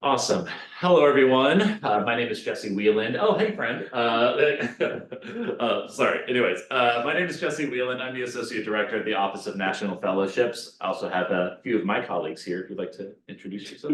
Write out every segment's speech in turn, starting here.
Awesome. Hello, everyone. My name is Jesse Wheeland. Oh, hey, friend. Sorry. Anyways, my name is Jesse Wheeland. I'm the Associate Director at the Office of National Fellowships. I also have a few of my colleagues here if you'd like to introduce yourself.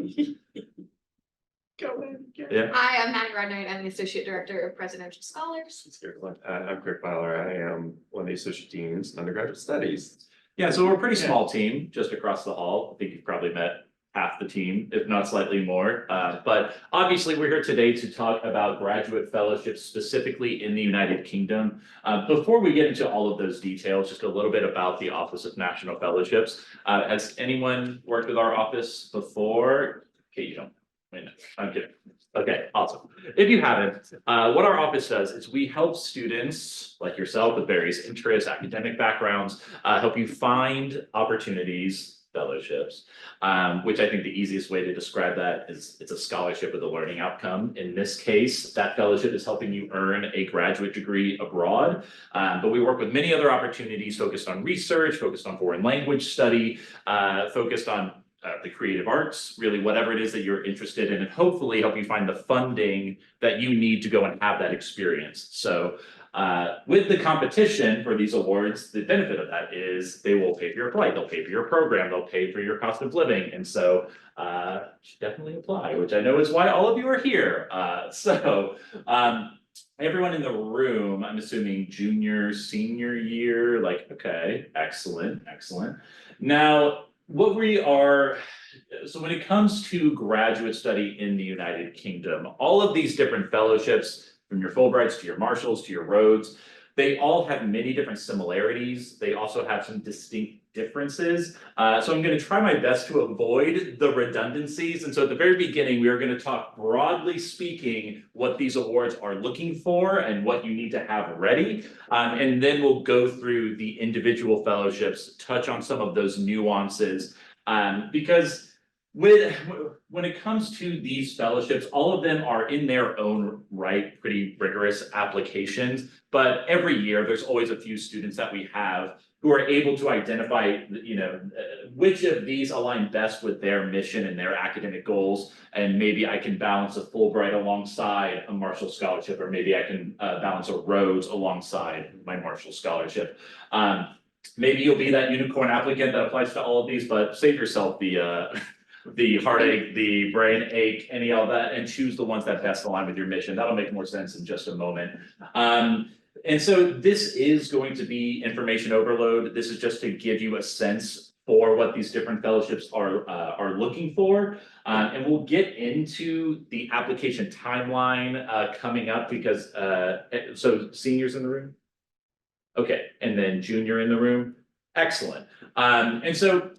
Go ahead. Yeah. Hi, I'm Maddie Rodnight. I'm the Associate Director of Presidential Scholars. I'm Craig Fowler. I am one of the associate deans in undergraduate studies. Yeah, so we're a pretty small team just across the hall. I think you've probably met half the team, if not slightly more. But obviously, we're here today to talk about graduate fellowships, specifically in the United Kingdom. Before we get into all of those details, just a little bit about the Office of National Fellowships. Has anyone worked with our office before? Okay, you don't. Wait, no, I'm kidding. Okay, awesome. If you haven't, what our office does is we help students like yourself with various interests, academic backgrounds, help you find opportunities, fellowships, which I think the easiest way to describe that is it's a scholarship with a learning outcome. In this case, that fellowship is helping you earn a graduate degree abroad. But we work with many other opportunities focused on research, focused on foreign language study, focused on the creative arts, really whatever it is that you're interested in, and hopefully help you find the funding that you need to go and have that experience. So with the competition for these awards, the benefit of that is they will pay for your flight, they'll pay for your program, they'll pay for your cost of living. And so you should definitely apply, which I know is why all of you are here. Everyone in the room, I'm assuming junior, senior year, like, okay, excellent, excellent. Now, so when it comes to graduate study in the United Kingdom, all of these different fellowships, from your Fulbrights to your Marshalls to your Rhodes, they all have many different similarities. They also have some distinct differences. So I'm going to try my best to avoid the redundancies. And so at the very beginning, we are going to talk broadly speaking what these awards are looking for and what you need to have ready. And then we'll go through the individual fellowships, touch on some of those nuances, because when it comes to these fellowships, all of them are in their own right, pretty rigorous applications. But every year, there's always a few students that we have who are able to identify, which of these align best with their mission and their academic goals. And maybe I can balance a Fulbright alongside a Marshall Scholarship, or maybe I can balance a Rhodes alongside my Marshall Scholarship. Maybe you'll be that unicorn applicant that applies to all of these, but save yourself the heartache, the brain ache, any of that, and choose the ones that best align with your mission. That'll make more sense in just a moment. And so this is going to be information overload. This is just to give you a sense for what these different fellowships are looking for. And we'll get into the application timeline coming up because, so seniors in the room? Okay, and then junior in the room? Excellent. And so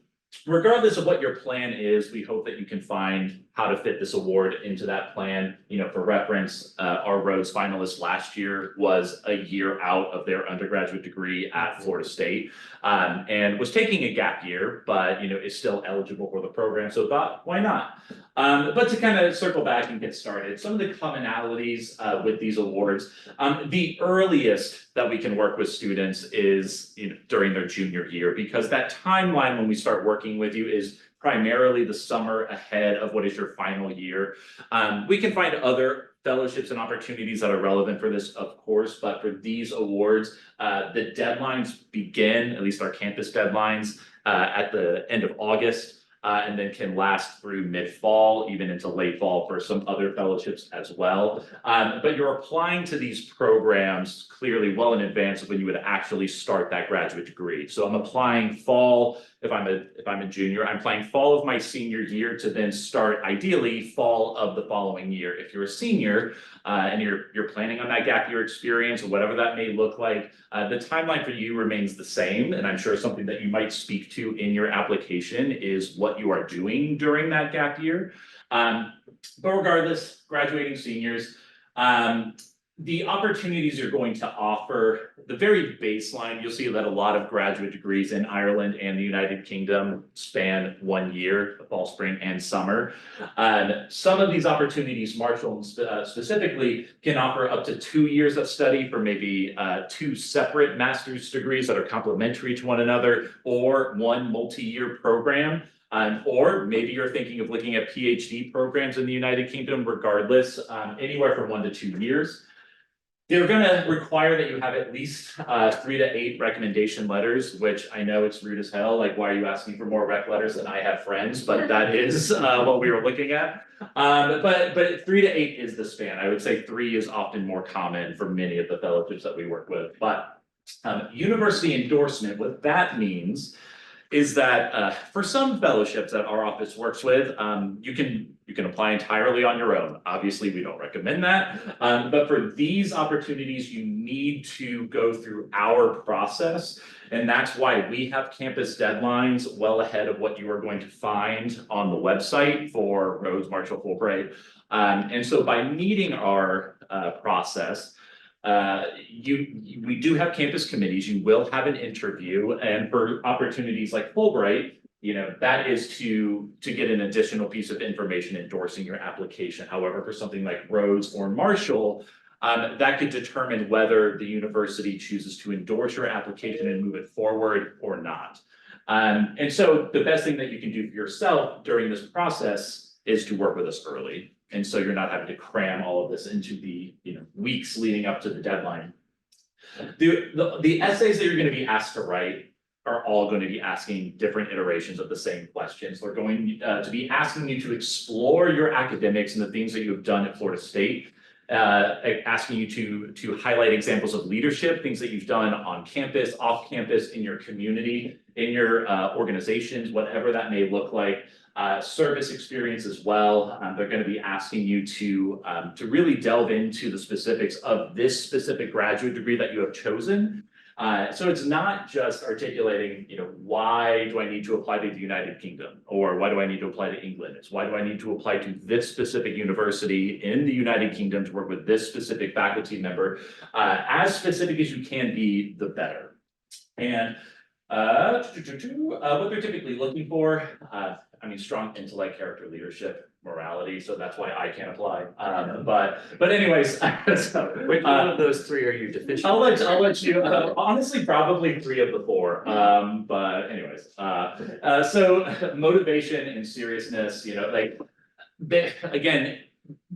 regardless of what your plan is, we hope that you can find how to fit this award into that plan. For reference, our Rhodes finalist last year was a year out of their undergraduate degree at Florida State, and was taking a gap year, but is still eligible for the program. So thought, why not? But to kind of circle back and get started, some of the commonalities with these awards, the earliest that we can work with students is during their junior year, because that timeline when we start working with you is primarily the summer ahead of what is your final year. We can find other fellowships and opportunities that are relevant for this, of course, but for these awards, the deadlines begin, at least our campus deadlines, at the end of August. And then can last through mid-fall, even into late fall for some other fellowships as well. But you're applying to these programs clearly well in advance of when you would actually start that graduate degree. So I'm applying fall, if I'm a junior, I'm applying fall of my senior year to then start ideally fall of the following year. If you're a senior and you're planning on that gap year experience or whatever that may look like, the timeline for you remains the same. And I'm sure something that you might speak to in your application is what you are doing during that gap year. But regardless, graduating seniors, the opportunities you're going to offer, the very baseline, you'll see that a lot of graduate degrees in Ireland and the United Kingdom span 1 year, the fall, spring, and summer. Some of these opportunities, Marshall specifically, can offer up to 2 years of study for maybe 2 separate master's degrees that are complementary to one another, or one multi-year program. Or maybe you're thinking of looking at PhD programs in the United Kingdom, regardless, anywhere from 1 to 2 years. They're gonna require that you have at least 3 to 8 recommendation letters, which I know it's rude as hell, like, why are you asking for more rec letters than I have friends, but that is what we were looking at. But 3 to 8 is the span. I would say 3 is often more common for many of the fellowships that we work with, but university endorsement, what that means is that for some fellowships that our office works with, you can apply entirely on your own. Obviously, we don't recommend that. But for these opportunities, you need to go through our process. And that's why we have campus deadlines well ahead of what you are going to find on the website for Rhodes, Marshall, Fulbright. And so by meeting our process, we do have campus committees, you will have an interview, and for opportunities like Fulbright, that is to get an additional piece of information endorsing your application. However, for something like Rhodes or Marshall, that could determine whether the university chooses to endorse your application and move it forward or not. And so the best thing that you can do for yourself during this process is to work with us early. And so you're not having to cram all of this into the weeks leading up to the deadline. The essays that you're going to be asked to write are all going to be asking different iterations of the same questions. They're going to be asking you to explore your academics and the things that you have done at Florida State, asking you to highlight examples of leadership, things that you've done on campus, off campus, in your community, in your organizations, whatever that may look like. Service experience as well. They're going to be asking you to really delve into the specifics of this specific graduate degree that you have chosen. So it's not just articulating, why do I need to apply to the United Kingdom, or why do I need to apply to England? It's why do I need to apply to this specific university in the United Kingdom to work with this specific faculty member? As specific as you can be, the better. And what they're typically looking for, strong intellect, character, leadership, morality. So that's why I can't apply. But anyways, so, Which one of those 3 are you deficient? I'll let you. Honestly, probably 3 of the 4. But anyways, so motivation and seriousness. Again,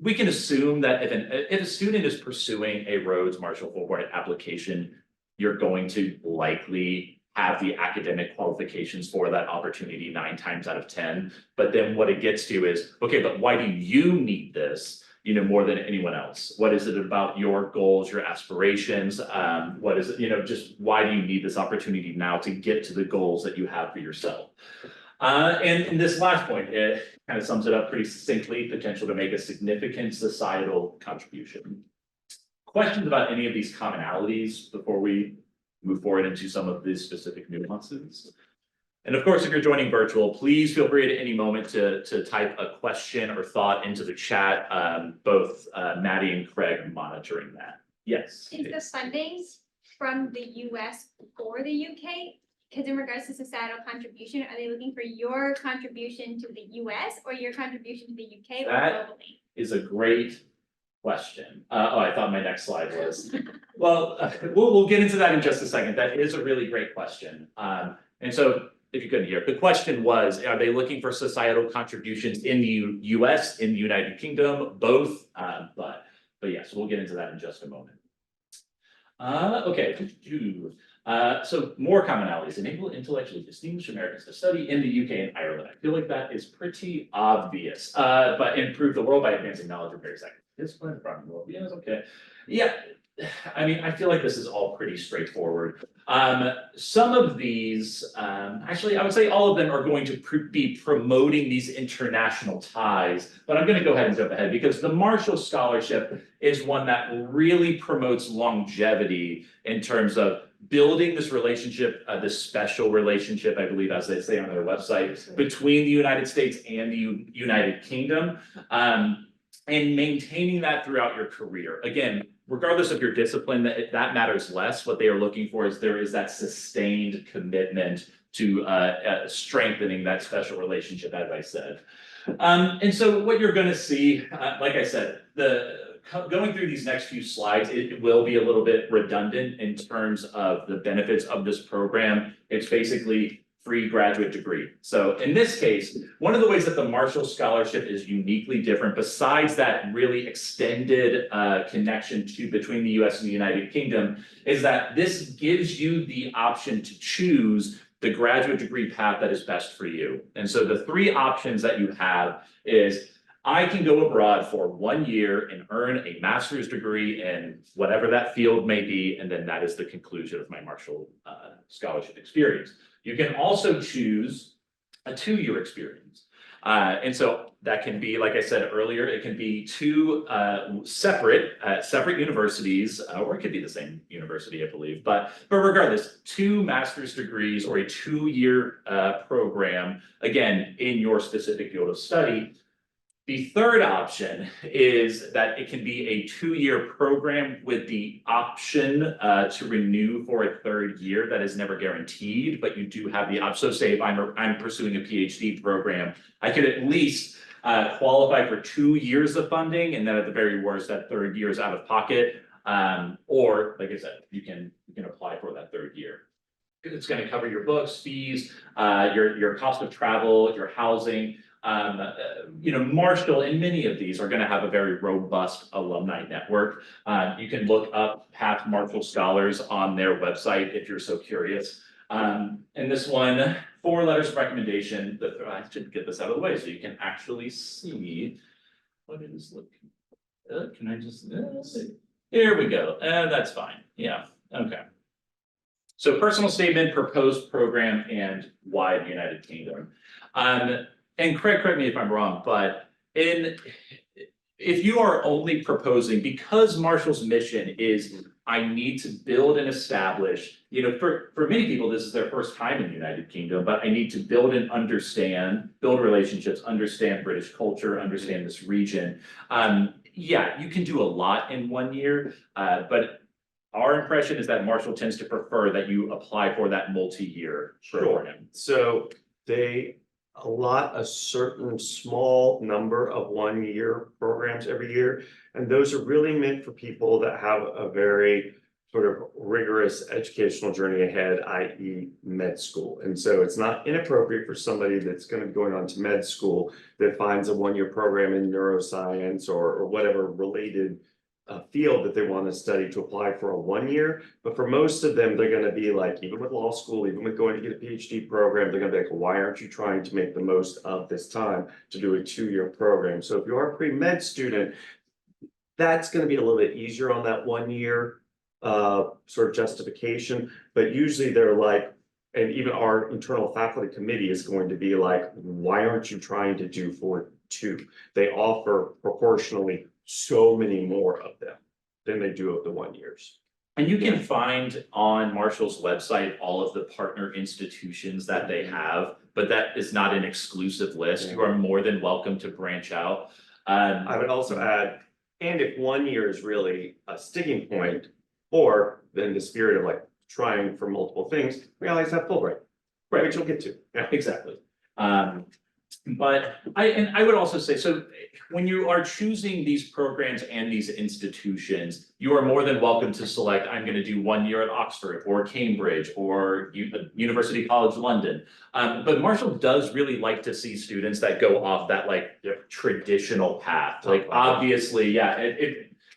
we can assume that if a student is pursuing a Rhodes, Marshall, Fulbright application, you're going to likely have the academic qualifications for that opportunity 9 times out of 10. But then what it gets to is, okay, but why do you need this, more than anyone else? What is it about your goals, your aspirations? What is it, just why do you need this opportunity now to get to the goals that you have for yourself? And this last point, it kind of sums it up pretty succinctly: potential to make a significant societal contribution. Questions about any of these commonalities before we move forward into some of these specific nuances? And of course, if you're joining virtual, please feel free at any moment to type a question or thought into the chat. Both Maddie and Craig monitoring that. Yes. Is the fundings from the US or the UK? Because in regards to societal contribution, are they looking for your contribution to the US or your contribution to the UK or That globally? is a great question. I thought my next slide was. Well, we'll get into that in just a second. That is a really great question. And so if you couldn't hear, the question was, are they looking for societal contributions in the US, in the United Kingdom, both? But yes, we'll get into that in just a moment. Okay. So more commonalities: enable intellectually distinguished Americans to study in the UK and Ireland. I feel like that is pretty obvious. But improve the world by advancing knowledge of various disciplines, broadening world views. Okay. Yeah. I feel like this is all pretty straightforward. Some of these, actually, I would say all of them are going to be promoting these international ties, but I'm going to go ahead and jump ahead because the Marshall Scholarship is one that really promotes longevity in terms of building this relationship, this special relationship, I believe, as they say on their website, between the United States and the United Kingdom, and maintaining that throughout your career. Again, regardless of your discipline, that matters less. What they are looking for is there is that sustained commitment to strengthening that special relationship, as I said. And so what you're going to see, like I said, going through these next few slides, it will be a little bit redundant in terms of the benefits of this program. It's basically free graduate degree. So in this case, one of the ways that the Marshall Scholarship is uniquely different, besides that really extended connection between the US and the United Kingdom, is that this gives you the option to choose the graduate degree path that is best for you. And so the three options that you have is I can go abroad for 1 year and earn a master's degree in whatever that field may be, and then that is the conclusion of my Marshall Scholarship experience. You can also choose a 2-year experience. And so that can be, like I said earlier, it can be two separate universities, or it could be the same university, I believe. But regardless, 2 master's degrees or a 2-year program, again, in your specific field of study. The third option is that it can be a 2-year program with the option to renew for a 3rd year. That is never guaranteed, but you do have the option. So say if I'm pursuing a PhD program, I could at least qualify for 2 years of funding, and then at the very worst, that 3rd year is out of pocket. Or like I said, you can apply for that 3rd year. It's going to cover your books, fees, your cost of travel, your housing. Marshall and many of these are going to have a very robust alumni network. You can look up past Marshall scholars on their website if you're so curious. And this one, 4 letters of recommendation. I should get this out of the way so you can actually see what it is looking. Can I just see? Here we go. That's fine. Yeah. Okay. So personal statement, proposed program, and why the United Kingdom. And correct me if I'm wrong, but if you are only proposing, because Marshall's mission is I need to build and establish, for many people, this is their first time in the United Kingdom, but I need to build and build relationships, understand British culture, understand this region. Yeah, you can do a lot in 1 year, but our impression is that Marshall tends to prefer that you apply for that multi-year program. So they allot a certain small number of 1-year programs every year. And those are really meant for people that have a very sort of rigorous educational journey ahead, i.e. med school. And so it's not inappropriate for somebody that's going to be going on to med school that finds a 1-year program in neuroscience or whatever related field that they want to study to apply for a 1 year. But for most of them, they're going to be like, even with law school, even with going to get a PhD program, they're going to be like, why aren't you trying to make the most of this time to do a 2-year program? So if you are a pre-med student, that's going to be a little bit easier on that 1 year sort of justification. But usually they're like, and even our internal faculty committee is going to be like, why aren't you trying to do for 2? They offer proportionally so many more of them than they do of the 1 years. And you can find on Marshall's website all of the partner institutions that they have, but that is not an exclusive list. You are more than welcome to branch out. I would also add, and if 1 year is really a sticking point, or then the spirit of like trying for multiple things, we always have Fulbright, right? Which we'll get to. Yeah, exactly. But I would also say, so when you are choosing these programs and these institutions, you are more than welcome to select, I'm going to do 1 year at Oxford or Cambridge or University College London. But Marshall does really like to see students that go off that traditional path. Like obviously, yeah,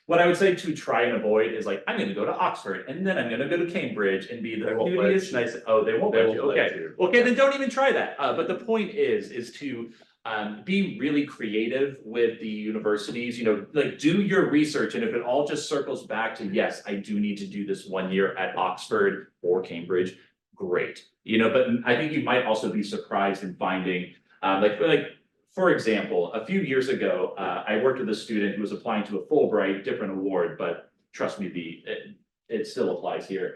what I would say to try and avoid is like, I'm going to go to Oxford and then I'm going to go to Cambridge and be the cutest, nice. Oh, they won't let you. Okay. Okay, then don't even try that. But the point is to be really creative with the universities, like do your research. And if it all just circles back to, yes, I do need to do this 1 year at Oxford or Cambridge, great. But I think you might also be surprised in finding for example, a few years ago, I worked with a student who was applying to a Fulbright, different award, but trust me, it still applies here,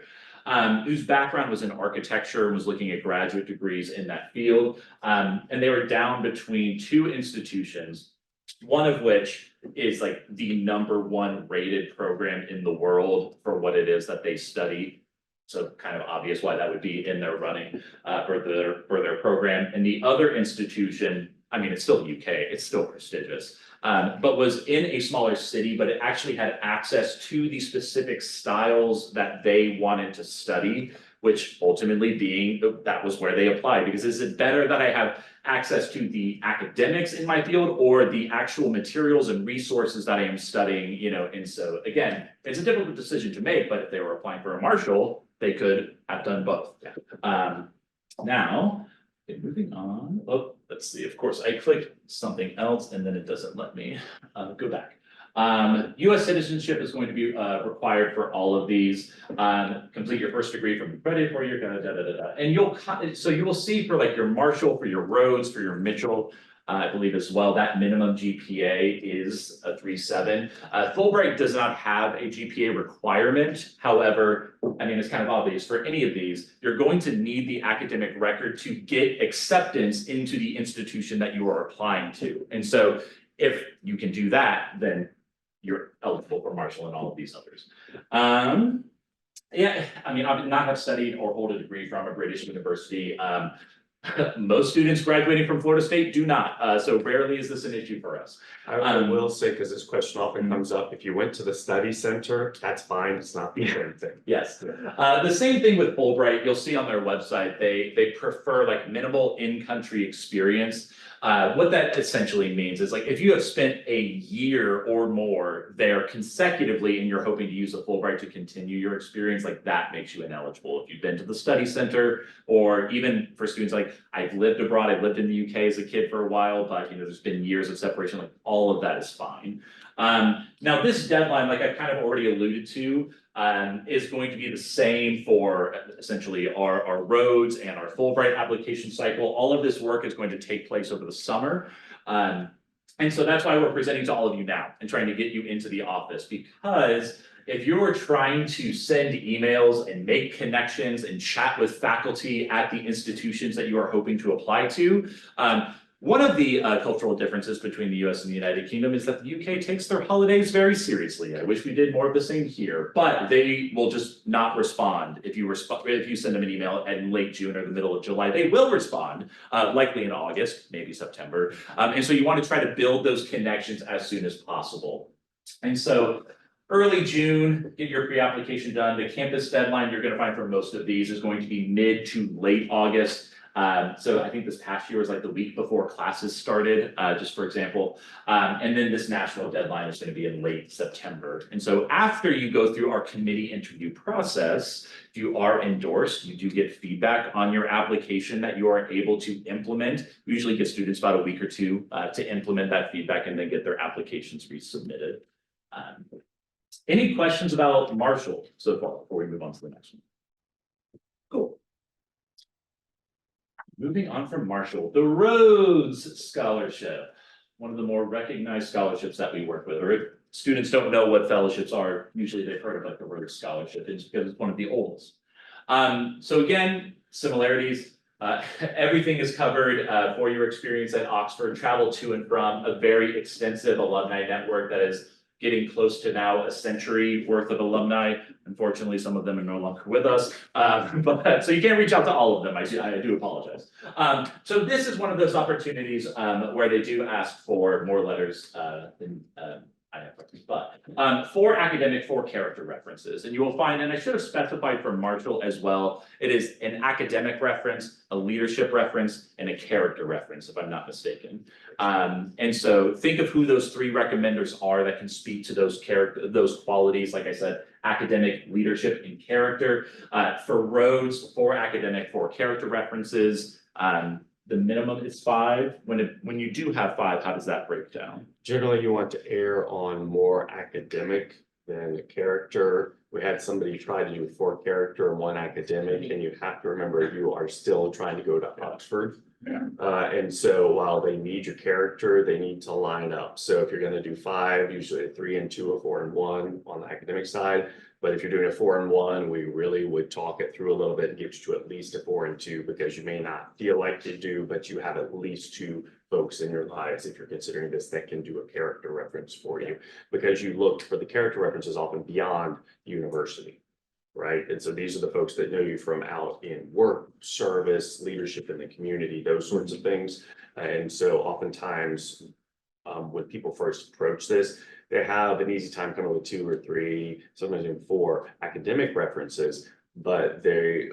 whose background was in architecture and was looking at graduate degrees in that field. And they were down between 2 institutions, one of which is like the #1 rated program in the world for what it is that they study. So kind of obvious why that would be in their running for their program. And the other institution, I mean, it's still UK, it's still prestigious, but was in a smaller city, but it actually had access to the specific styles that they wanted to study. which ultimately being that was where they applied, because is it better that I have access to the academics in my field or the actual materials and resources that I am studying, you know, and so again, it's a difficult decision to make, but if they were applying for a Marshall, they could have done both. Now, okay, moving on, oh, let's see, of course, I clicked something else and then it doesn't let me go back. US citizenship is going to be required for all of these. Complete your first degree from credit for your and so you will see for like your Marshall, for your Rhodes, for your Mitchell, I believe as well, that minimum GPA is a 3.7. Fulbright does not have a GPA requirement. However, I mean, it's kind of obvious for any of these, you're going to need the academic record to get acceptance into the institution that you are applying to. And so if you can do that, then you're eligible for Marshall and all of these others. Yeah, I mean, I would not have studied or hold a degree from a British university. Most students graduating from Florida State do not, so rarely is this an issue for us. I will say, because this question often comes up, if you went to the study center, that's fine, it's not the same thing. Yes, the same thing with Fulbright, you'll see on their website, they prefer like minimal in-country experience. What that essentially means is like, if you have spent a year or more there consecutively and you're hoping to use a Fulbright to continue your experience, like that makes you ineligible. If you've been to the study center, or even for students like, I've lived abroad, I've lived in the UK as a kid for a while, but you know, there's been years of separation, like all of that is fine. Now this deadline, like I've kind of already alluded to, is going to be the same for essentially our Rhodes and our Fulbright application cycle. All of this work is going to take place over the summer. And so that's why we're presenting to all of you now and trying to get you into the office, because if you're trying to send emails and make connections and chat with faculty at the institutions that you are hoping to apply to, one of the cultural differences between the US and the United Kingdom is that the UK takes their holidays very seriously. I wish we did more of the same here, but they will just not respond if you send them an email in late June or the middle of July. They will respond, likely in August, maybe September. And so you want to try to build those connections as soon as possible. And so early June, get your pre-application done. The campus deadline you're going to find for most of these is going to be mid to late August. So I think this past year was like the week before classes started, just for example. And then this national deadline is going to be in late September. And so after you go through our committee interview process, if you are endorsed, you do get feedback on your application that you are able to implement. We usually give students about a week or two to implement that feedback and then get their applications resubmitted. Any questions about Marshall so far before we move on to the next one? Cool. Moving on from Marshall, the Rhodes Scholarship, one of the more recognized scholarships that we work with. Or if students don't know what fellowships are, usually they've heard of like the Rhodes Scholarship, it's because it's one of the oldest. So again, similarities. Everything is covered for your experience at Oxford, travel to and from a very extensive alumni network that is getting close to now a century worth of alumni. Unfortunately, some of them are no longer with us, but so you can't reach out to all of them. I do apologize. So this is one of those opportunities where they do ask for more letters than I have, but for academic, for character references, and you will find, and I should have specified for Marshall as well, it is an academic reference, a leadership reference, and a character reference, if I'm not mistaken. And so think of who those three recommenders are that can speak to those qualities, like I said, academic, leadership, and character. For Rhodes, for academic, for character references, the minimum is 5. When you do have 5, how does that break down? Generally, you want to err on more academic than character. We had somebody try to do 4 character and 1 academic, and you have to remember you are still trying to go to Oxford. Yeah. And so while they need your character, they need to line up. So if you're going to do 5, usually a 3 and 2, a 4 and 1 on the academic side. But if you're doing a 4 and 1, we really would talk it through a little bit and get you to at least a 4 and 2, because you may not feel like you do, but you have at least 2 folks in your lives, if you're considering this, that can do a character reference for you, because you look for the character references often beyond university, right? And so these are the folks that know you from out in work, service, leadership in the community, those sorts of things. And so oftentimes when people first approach this, they have an easy time coming with 2 or 3, sometimes even 4 academic references. but they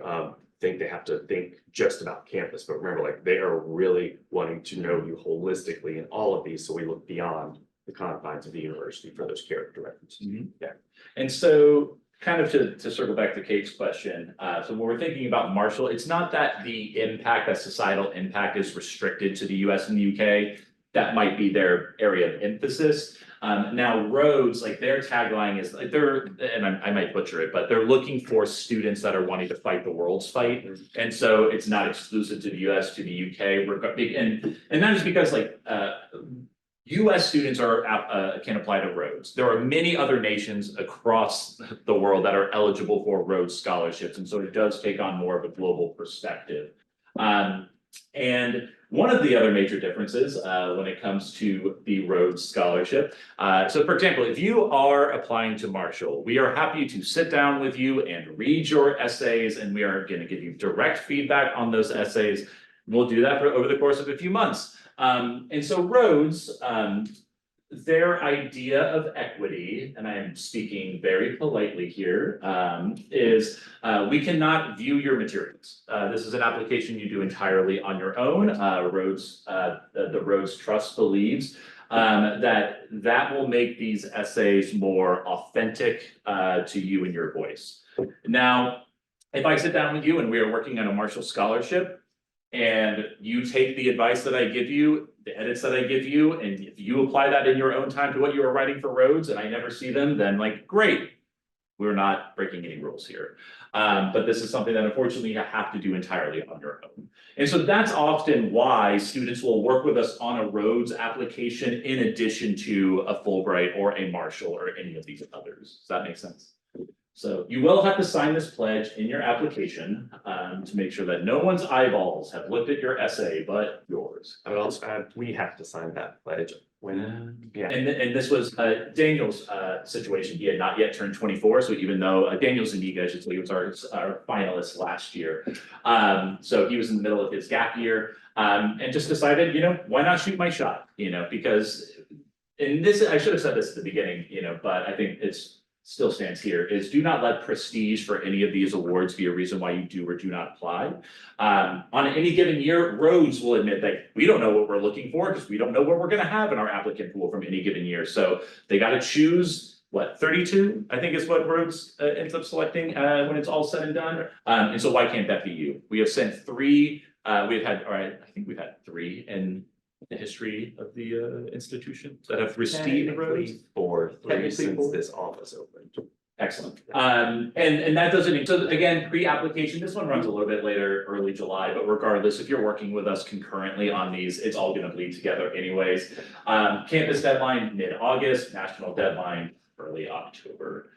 think they have to think just about campus, but remember, like, they are really wanting to know you holistically in all of these, so we look beyond the confines of the university for those character references. Yeah. And so kind of to circle back to Kate's question, so when we're thinking about Marshall, it's not that the impact, that societal impact is restricted to the US and the UK. That might be their area of emphasis. Now Rhodes, like their tagline is like and I might butcher it, but they're looking for students that are wanting to fight the world's fight. And so it's not exclusive to the US, to the UK, and that is because like US students can apply to Rhodes. There are many other nations across the world that are eligible for Rhodes scholarships, and so it does take on more of a global perspective. And one of the other major differences when it comes to the Rhodes Scholarship, so for example, if you are applying to Marshall, we are happy to sit down with you and read your essays, and we are going to give you direct feedback on those essays. We'll do that over the course of a few months. And so Rhodes, their idea of equity, and I am speaking very politely here, is we cannot view your materials. This is an application you do entirely on your own. Rhodes, the Rhodes Trust believes that will make these essays more authentic to you and your voice. Now, if I sit down with you and we are working on a Marshall Scholarship, and you take the advice that I give you, the edits that I give you, and if you apply that in your own time to what you are writing for Rhodes and I never see them, then like, great. We're not breaking any rules here. But this is something that unfortunately you have to do entirely on your own. And so that's often why students will work with us on a Rhodes application in addition to a Fulbright or a Marshall or any of these others. Does that make sense? So you will have to sign this pledge in your application to make sure that no one's eyeballs have looked at your essay but yours. I would also add, we have to sign that pledge when, yeah. And this was Daniel's situation. He had not yet turned 24. So even though Daniel Zuniga, I should say, he was our finalist last year. So he was in the middle of his gap year and just decided, you know, why not shoot my shot? You know, because and this, I should have said this at the beginning, you know, but I think it's still stands here, is do not let prestige for any of these awards be a reason why you do or do not apply. On any given year, Rhodes will admit that we don't know what we're looking for because we don't know what we're going to have in our applicant pool from any given year. So they got to choose what, 32, I think is what Rhodes ends up selecting when it's all said and done. And so why can't that be you? We have sent 3, we've had, all right, I think we've had 3 in the history of the institution that have received Rhodes. 3 since this office opened. Excellent. And that doesn't, so again, pre-application, this one runs a little bit later, early July, but regardless, if you're working with us concurrently on these, it's all gonna bleed together anyways. Campus deadline, mid-August, national deadline, early October.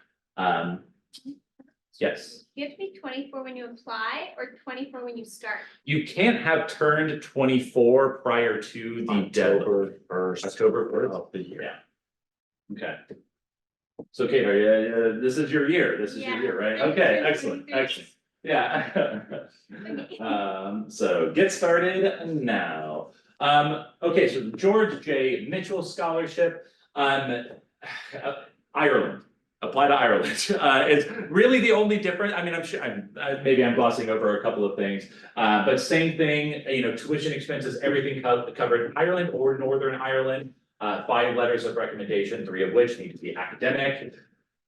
Yes. You have to be 24 when you apply or 24 when you start. You can't have turned 24 prior to the deadline. October 1st. October 1st. Of the year. Yeah. Okay. So Kate, are you, this is your year, this is your Yeah. year, right? I'm Okay, turning excellent, 23. excellent. Yeah. Okay. So get started now. Okay, so the George J. Mitchell Scholarship, Ireland. Apply to Ireland. It's really the only difference. I mean, I'm sure maybe I'm glossing over a couple of things, but same thing, you know, tuition expenses, everything covered, Ireland or Northern Ireland. 5 letters of recommendation, 3 of which need to be academic.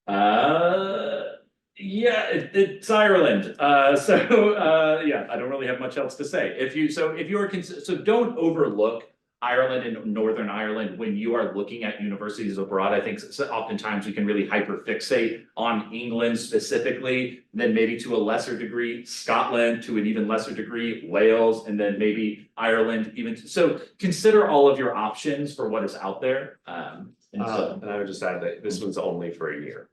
Yeah, it's Ireland. Yeah, I don't really have much else to say. If you're don't overlook Ireland and Northern Ireland when you are looking at universities abroad. I think oftentimes we can really hyperfixate on England specifically, then maybe to a lesser degree, Scotland, to an even lesser degree, Wales, and then maybe Ireland even. So consider all of your options for what is out there. And I would just add that this one's only for a year.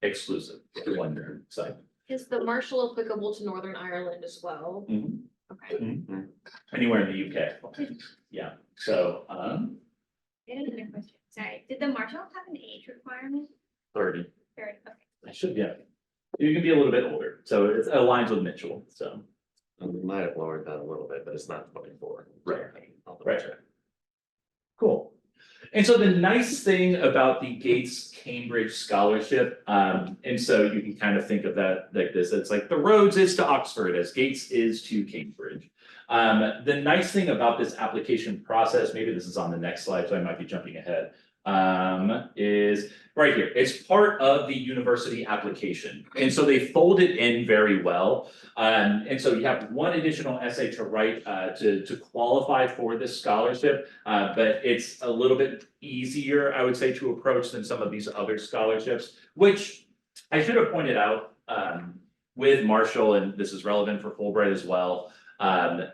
Exclusive to 1 year, so. Is the Marshall applicable to Northern Ireland as well? Mhm. Okay. Anywhere in the UK. Yeah, so, I had another question. Sorry, did the Marshall have an age requirement? 30. Or, okay. I should, yeah. You can be a little bit older, so it aligns with Mitchell, so. We might have lowered that a little bit, but it's not 24. Right. I'll double Right. check. Cool. And so the nice thing about the Gates Cambridge Scholarship, and so you can kind of think of that like this, it's like the Rhodes is to Oxford as Gates is to Cambridge. The nice thing about this application process, maybe this is on the next slide, so I might be jumping ahead, is right here. It's part of the university application. And so they fold it in very well. And so you have one additional essay to write to qualify for this scholarship, but it's a little bit easier, I would say, to approach than some of these other scholarships, which I should have pointed out with Marshall, and this is relevant for Fulbright as well.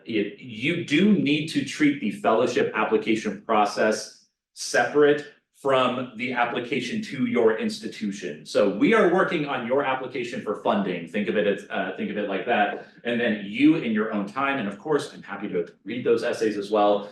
You do need to treat the fellowship application process separate from the application to your institution. So we are working on your application for funding. Think of it as like that. And then you in your own time, and of course, I'm happy to read those essays as well.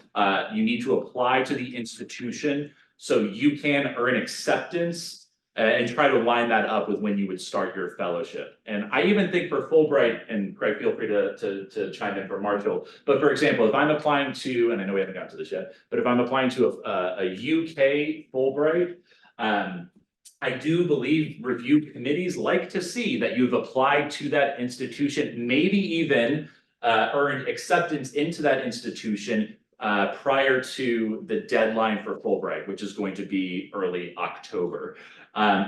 You need to apply to the institution so you can earn acceptance and try to line that up with when you would start your fellowship. And I even think for Fulbright, and Craig, feel free to chime in for Marshall, but for example, if I'm applying to, and I know we haven't gotten to this yet, but if I'm applying to a UK Fulbright, I do believe review committees like to see that you've applied to that institution, maybe even earned acceptance into that institution prior to the deadline for Fulbright, which is going to be early October.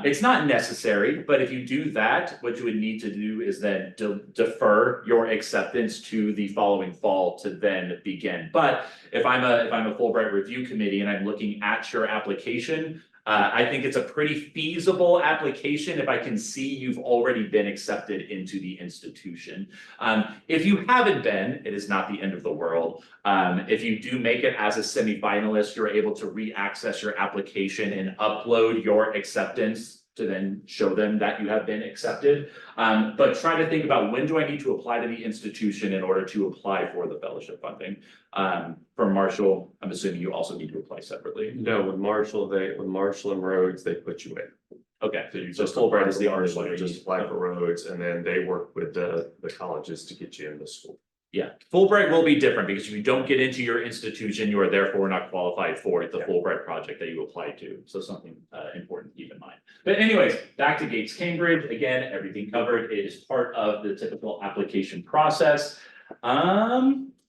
It's not necessary, but if you do that, what you would need to do is then defer your acceptance to the following fall to then begin. But if I'm a Fulbright review committee and I'm looking at your application, I think it's a pretty feasible application if I can see you've already been accepted into the institution. If you haven't been, it is not the end of the world. If you do make it as a semifinalist, you're able to re-access your application and upload your acceptance to then show them that you have been accepted. But try to think about, when do I need to apply to the institution in order to apply for the fellowship funding? For Marshall, I'm assuming you also need to apply separately. No, with Marshall and Rhodes, they put you in. Okay, So you so just Fulbright apply is for the only Marshall, one you you just need. apply for Rhodes, and then they work with the colleges to get you in the school. Yeah, Fulbright will be different because if you don't get into your institution, you are therefore not qualified for the Fulbright project that you applied to. So something important to keep in mind. But anyways, back to Gates Cambridge. Again, everything covered. It is part of the typical application process.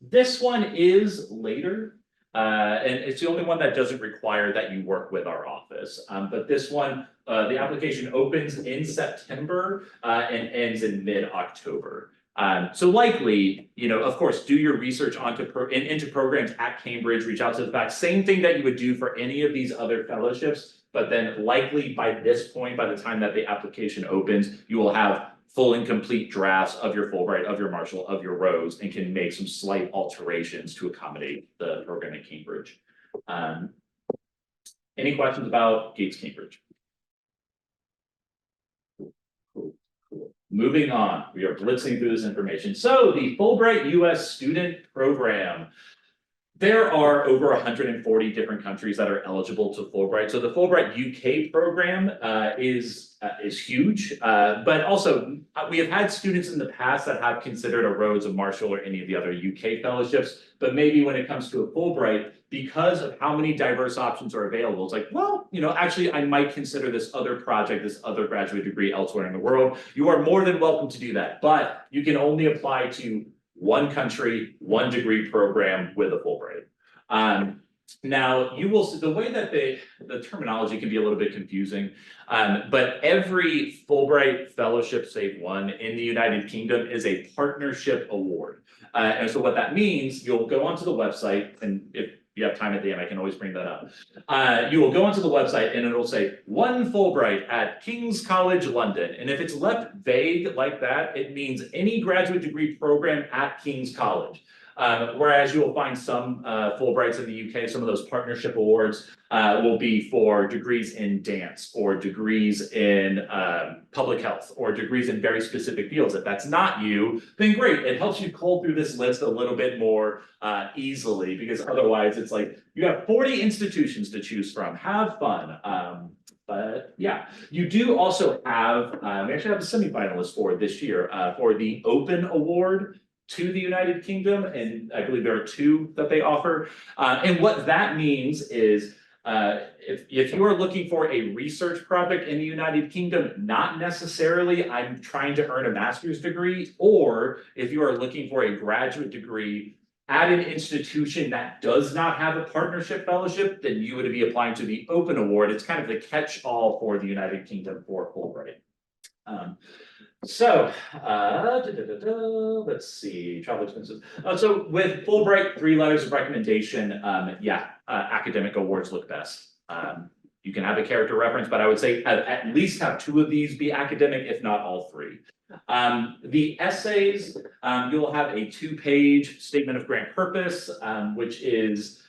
This one is later. And it's the only one that doesn't require that you work with our office. But this one, the application opens in September and ends in mid-October. So likely, of course, do your research into programs at Cambridge, reach out to the fact, same thing that you would do for any of these other fellowships, but then likely by this point, by the time that the application opens, you will have full and complete drafts of your Fulbright, of your Marshall, of your Rhodes, and can make some slight alterations to accommodate the program at Cambridge. Any questions about Gates Cambridge? Cool. Moving on, we are blitzing through this information. So the Fulbright US Student Program. There are over 140 different countries that are eligible to Fulbright. So the Fulbright UK program is huge, but also we have had students in the past that have considered a Rhodes, a Marshall, or any of the other UK fellowships. But maybe when it comes to a Fulbright, because of how many diverse options are available, it's like, well, actually, I might consider this other project, this other graduate degree elsewhere in the world. You are more than welcome to do that, but you can only apply to one country, one degree program with a Fulbright. Now you will see the way that the terminology can be a little bit confusing, but every Fulbright fellowship, save one, in the United Kingdom is a partnership award. And so what that means, you'll go onto the website, and if you have time at the end, I can always bring that up. You will go onto the website and it'll say one Fulbright at King's College London. And if it's left vague like that, it means any graduate degree program at King's College. Whereas you will find some Fulbrights in the UK, some of those partnership awards will be for degrees in dance or degrees in public health or degrees in very specific fields. If that's not you, then great. It helps you cull through this list a little bit more easily, because otherwise it's like you have 40 institutions to choose from. Have fun. But yeah, you do also have, we actually have a semifinalist for this year for the Open Award to the United Kingdom, and I believe there are two that they offer. And what that means is If you are looking for a research project in the United Kingdom, not necessarily, I'm trying to earn a master's degree. Or if you are looking for a graduate degree at an institution that does not have a partnership fellowship, then you would be applying to the Open Award. It's kind of the catch-all for the United Kingdom for Fulbright. Let's see, travel expenses. So with Fulbright, 3 letters of recommendation, academic awards look best. You can have a character reference, but I would say at least have 2 of these be academic, if not all 3. The essays, you'll have a 2-page statement of grant purpose, which is,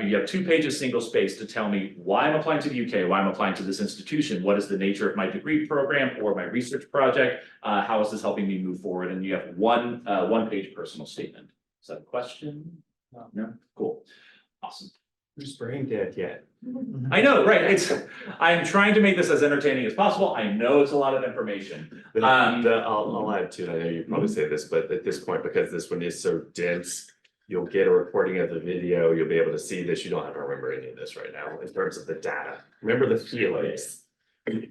you have 2 pages single space to tell me why I'm applying to the UK, why I'm applying to this institution, what is the nature of my degree program or my research project, how is this helping me move forward, and you have one 1-page personal statement. Is that a question? No? Cool. Awesome. Who's brain dead yet? I know, right? I'm trying to make this as entertaining as possible. I know it's a lot of information. I'll add to it. I know you probably say this, but at this point, because this one is so dense, you'll get a recording of the video. You'll be able to see this. You don't have to remember any of this right now in terms of the data. Remember the feelings,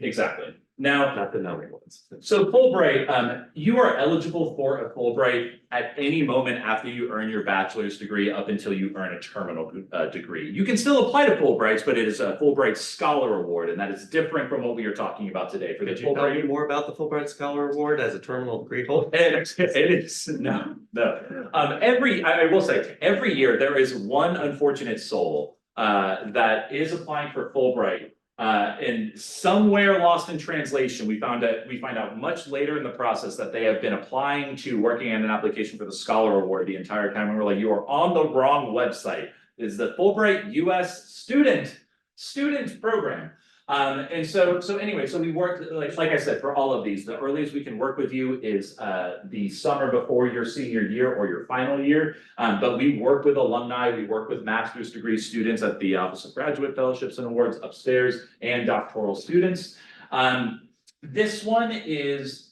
Exactly. Now, not the knowing ones. so Fulbright, you are eligible for a Fulbright at any moment after you earn your bachelor's degree up until you earn a terminal degree. You can still apply to Fulbrights, but it is a Fulbright Scholar Award, and that is different from what we are talking about today. For the Could you tell me Fulbright, more about the Fulbright Scholar Award as a terminal degree holder? it is, no. I will say, every year there is one unfortunate soul that is applying for Fulbright. And somewhere lost in translation, we find out much later in the process that they have been applying to working on an application for the Scholar Award the entire time. And we're like, you are on the wrong website. It's the Fulbright US student program. And so anyway, so we worked, like I said, for all of these, the earliest we can work with you is the summer before your senior year or your final year. But we work with alumni, we work with master's degree students at the Office of Graduate Fellowships and Awards upstairs and doctoral students. This one is,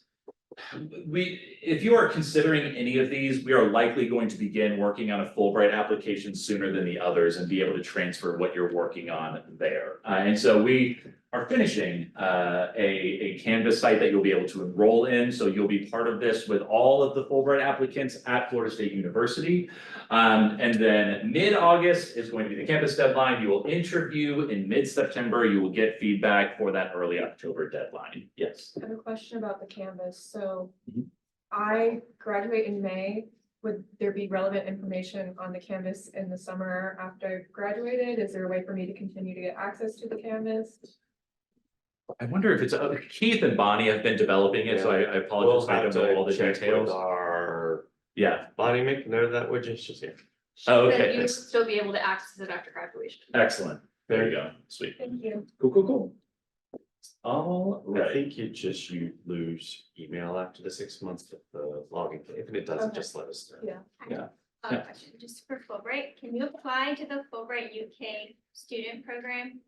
if you are considering any of these, we are likely going to begin working on a Fulbright application sooner than the others and be able to transfer what you're working on there. And so we are finishing a Canvas site that you'll be able to enroll in. So you'll be part of this with all of the Fulbright applicants at Florida State University. And then mid-August is going to be the campus deadline. You will interview in mid-September. You will get feedback for that early October deadline. Yes. I have a question about the Canvas. So Mhm. I graduate in May. Would there be relevant information on the Canvas in the summer after I graduated? Is there a way for me to continue to get access to the Canvas? I wonder if it's, Keith and Bonnie have been developing it, so I apologize if I don't know all the check details. with our Yeah, Bonnie, make note of that, would you? She's here. Oh, Then okay, you would that's still be able to access it after graduation. excellent. There you go, sweet. Thank you. Cool. All I right, think you lose email after the 6 months of the login. If it doesn't, Okay. just let us know. Yeah. Yeah. Question, just for Fulbright, can you apply to the Fulbright UK student program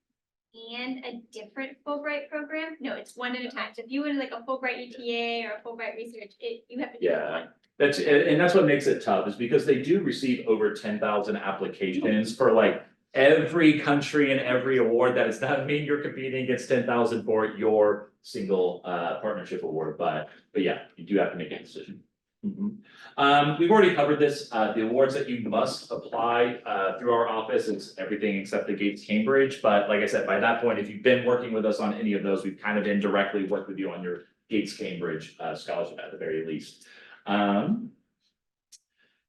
and a different Fulbright program? No, it's one at a time. So if you would like a Fulbright ETA or a Fulbright research, you have to. do Yeah. one. and that's what makes it tough, is because they do receive over 10,000 applications for like every country and every award. That does not mean you're competing against 10,000 for your single partnership award, but yeah, you do have to make a decision. We've already covered this, the awards that you must apply through our office, it's everything except the Gates Cambridge, but like I said, by that point, if you've been working with us on any of those, we've kind of indirectly worked with you on your Gates Cambridge scholarship at the very least.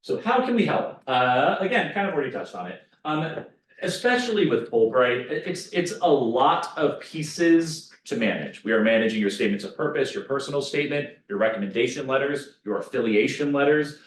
So how can we help? Again, kind of already touched on it. Especially with Fulbright, it's a lot of pieces to manage. We are managing your statements of purpose, your personal statement, your recommendation letters, your affiliation letters,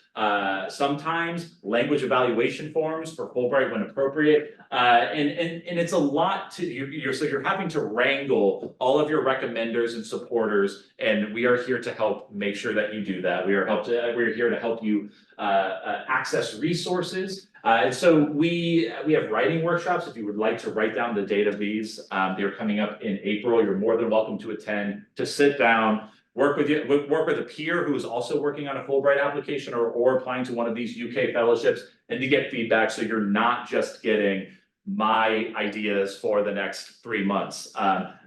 sometimes language evaluation forms for Fulbright when appropriate. And it's a lot to, you're having to wrangle all of your recommenders and supporters, and we are here to help make sure that you do that. We're here to help you access resources. And so we have writing workshops. If you would like to write down the date of these, they're coming up in April. You're more than welcome to attend, to sit down, work with a peer who is also working on a Fulbright application or applying to one of these UK fellowships, and to get feedback. So you're not just getting my ideas for the next 3 months.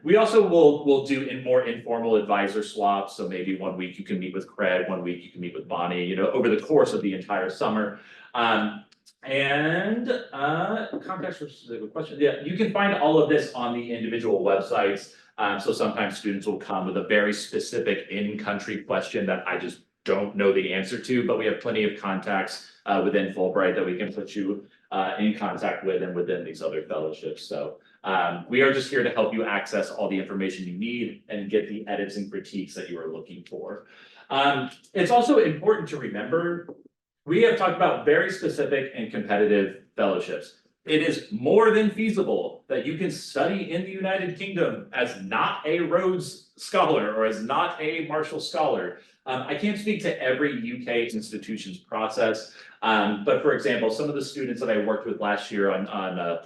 We also will do more informal advisor swaps, so maybe 1 week you can meet with Craig, 1 week you can meet with Bonnie, you know, over the course of the entire summer. Context for specific questions, yeah, you can find all of this on the individual websites. So sometimes students will come with a very specific in-country question that I just don't know the answer to, but we have plenty of contacts within Fulbright that we can put you in contact with and within these other fellowships. So we are just here to help you access all the information you need and get the edits and critiques that you are looking for. It's also important to remember, we have talked about very specific and competitive fellowships. It is more than feasible that you can study in the United Kingdom as not a Rhodes Scholar or as not a Marshall Scholar. I can't speak to every UK institution's process, but for example, some of the students that I worked with last year on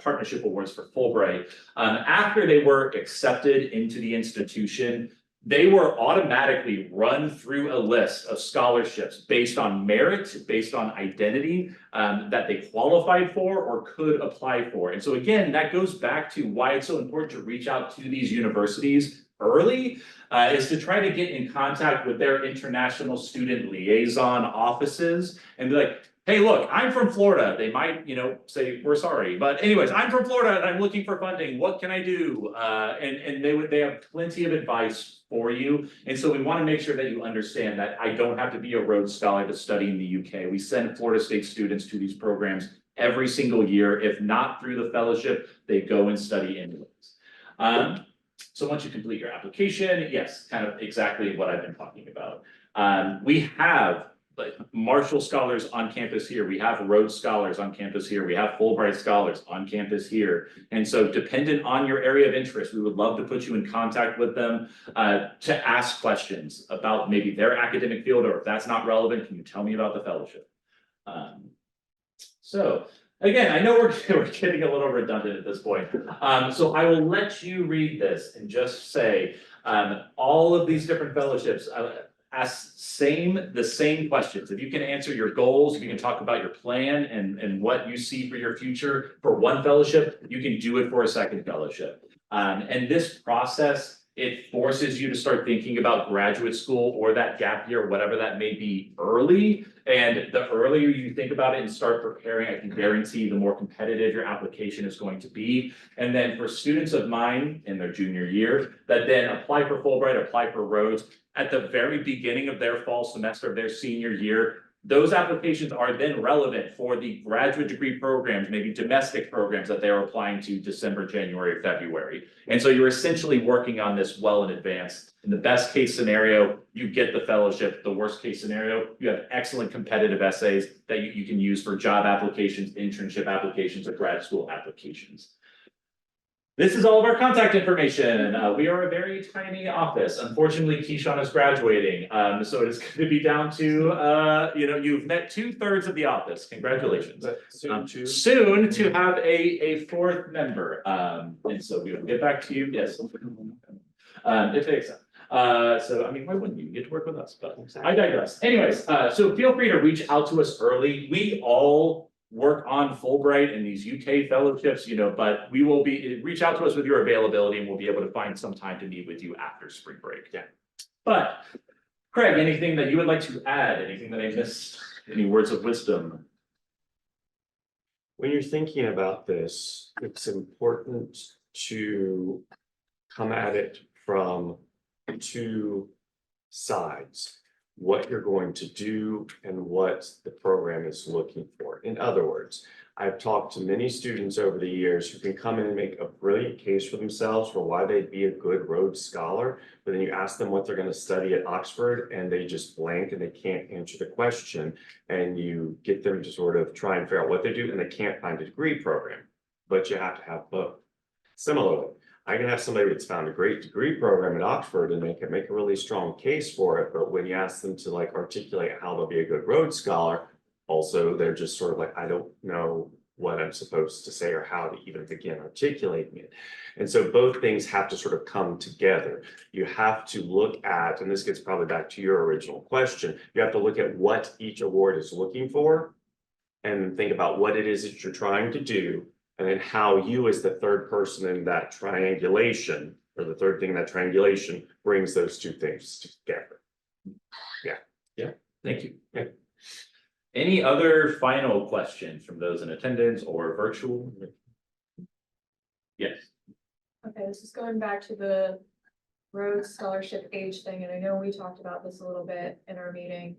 partnership awards for Fulbright, after they were accepted into the institution, they were automatically run through a list of scholarships based on merit, based on identity, that they qualified for or could apply for. And so again, that goes back to why it's so important to reach out to these universities early, is to try to get in contact with their international student liaison offices and be like, hey, look, I'm from Florida. They might, you know, say, we're sorry, but anyways, I'm from Florida and I'm looking for funding. What can I do? And they have plenty of advice for you. And so we want to make sure that you understand that I don't have to be a Rhodes Scholar to study in the UK. We send Florida State students to these programs every single year. If not through the fellowship, they go and study anyways. So once you complete your application, yes, kind of exactly what I've been talking about. We have like Marshall Scholars on campus here. We have Rhodes Scholars on campus here. We have Fulbright Scholars on campus here. And so dependent on your area of interest, we would love to put you in contact with them to ask questions about maybe their academic field, or if that's not relevant, can you tell me about the fellowship? So again, I know we're getting a little redundant at this point. So I will let you read this and just say all of these different fellowships ask the same questions. If you can answer your goals, if you can talk about your plan and what you see for your future for one fellowship, you can do it for a second fellowship. And this process, it forces you to start thinking about graduate school or that gap year, whatever that may be, early. And the earlier you think about it and start preparing, I can guarantee the more competitive your application is going to be. And then for students of mine in their junior year that then apply for Fulbright, apply for Rhodes, at the very beginning of their fall semester of their senior year, those applications are then relevant for the graduate degree programs, maybe domestic programs that they're applying to December, January, February. And so you're essentially working on this well in advance. In the best case scenario, you get the fellowship. The worst case scenario, you have excellent competitive essays that you can use for job applications, internship applications, or grad school applications. This is all of our contact information. We are a very tiny office. Unfortunately, Keyshawn is graduating. So it is going to be down to, you know, you've met 2/3 of the office. Congratulations. Soon to have a fourth member. And so we will get back to you. Yes. It takes time. So, I mean, why wouldn't you? You get to work with us, but I digress. Anyways, so feel free to reach out to us early. We all work on Fulbright and these UK fellowships, you know, but we will reach out to us with your availability and we'll be able to find some time to meet with you after spring break. Yeah. But Craig, anything that you would like to add? Anything that I missed? Any words of wisdom? When you're thinking about this, it's important to come at it from two sides. What you're going to do and what the program is looking for. In other words, I've talked to many students over the years who can come in and make a brilliant case for themselves for why they'd be a good Rhodes Scholar, but then you ask them what they're going to study at Oxford and they just blank and they can't answer the question, and you get them to sort of try and figure out what they do and they can't find a degree program, but you have to have both. Similarly, I can have somebody that's found a great degree program at Oxford and they can make a really strong case for it, but when you ask them to like articulate how they'll be a good Rhodes Scholar, also they're just sort of like, I don't know what I'm supposed to say or how to even begin articulating it. And so both things have to sort of come together. You have to look at, and this gets probably back to your original question, you have to look at what each award is looking for and think about what it is that you're trying to do, And then how you as the third person in that triangulation, or the third thing in that triangulation, brings those two things together. Thank you. Yeah. Any other final questions from those in attendance or virtual? Yes. Okay, this is going back to the Rhodes Scholarship age thing, and I know we talked about this a little bit in our meeting.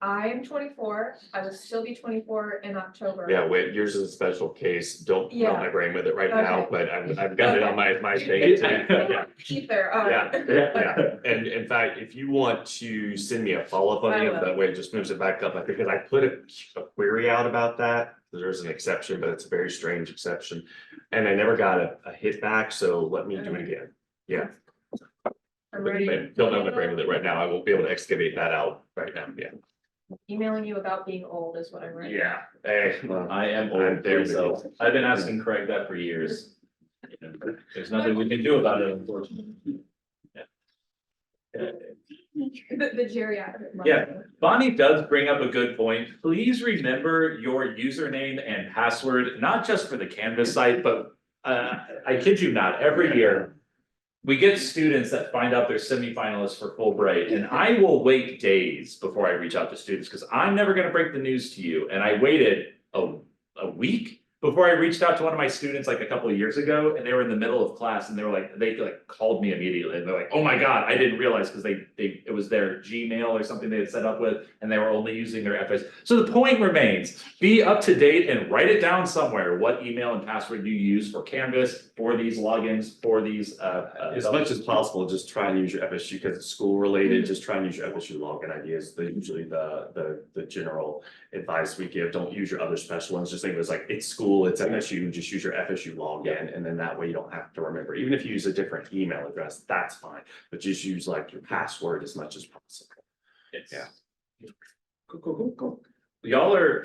I am 24, I will still be 24 in October. Yeah, wait, yours is a special case, don't melt my Yeah. brain with it right now, Okay. but I've got it on my thing too. Yeah. Ether, Yeah, yeah, and in fact, if you want to send me a follow-up on I it, will. that way it just moves it back up, because I put a query out about that. There's an exception, but it's a very strange exception, and I never got a hit back, so let me do it again. Yeah, I'm but ready. don't melt my brain with it right now, I won't be able to excavate that out right now, yeah. Emailing you about being old is what I'm writing. Yeah, hey, well, I am I'm old there with myself. I've been asking Craig that for years. There's nothing we can do about it, unfortunately. Yeah. The geriatric. Yeah. Bonnie does bring up a good point. Please remember your username and password, not just for the Canvas site, but I kid you not, every year. We get students that find out they're semifinalists for Fulbright, and I will wait days before I reach out to students, because I'm never gonna break the news to you, and I waited a week before I reached out to one of my students like a couple of years ago, and they were in the middle of class, and they called me immediately, and they're like, oh my god, I didn't realize, because it was their Gmail or something they had set up with, and they were only using their FS. So the point remains, be up to date and write it down somewhere, what email and password you use for Canvas, for these logins, for these as much as possible, just try and use your FSU, because it's school related, just try and use your FSU login ideas, usually the general advice we give, don't use your other special ones, just think of it as like, it's school, it's FSU, just use your FSU login, and then that way you don't have to remember, even if you use a different email address, that's fine, but just use like your password as much as possible. It's- Yeah. Cool. Y'all are